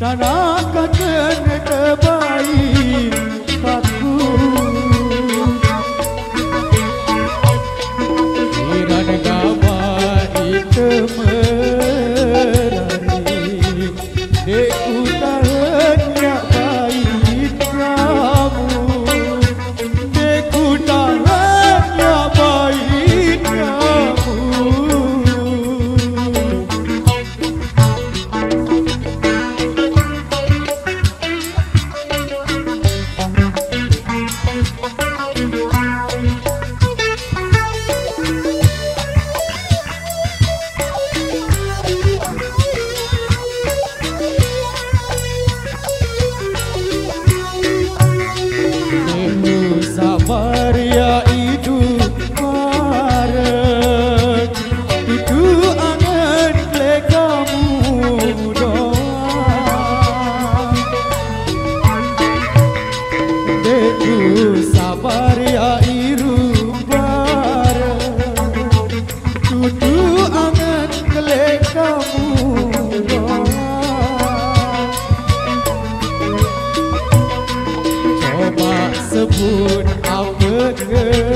Tanahkan kena terbaik aku Iran gambar itu merari Deku tahan yang baik kamu Deku tahan yang baik kamu Sabar ya hidup bareng Itu angan plek kamu doa Deku sabar ya hidup bareng Itu angan plek kamu doa Coba sebut apa kepilih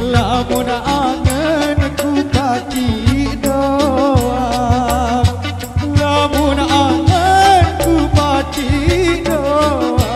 Lamun angan ku pati doa Lamun angan ku pati doa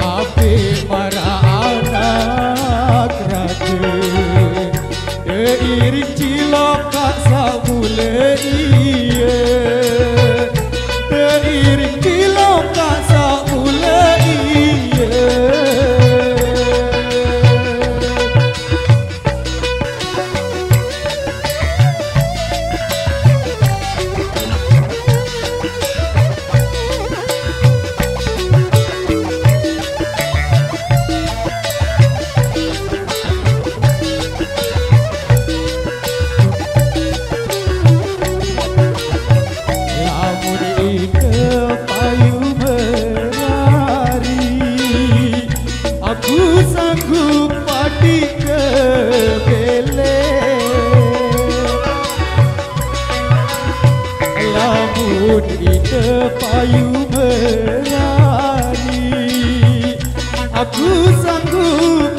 Api para anak raja Iring cilok kak sabule iye Iring cilok kak sabule iye Aku sanggup pati kebele Lamun ide payu berani Aku sanggup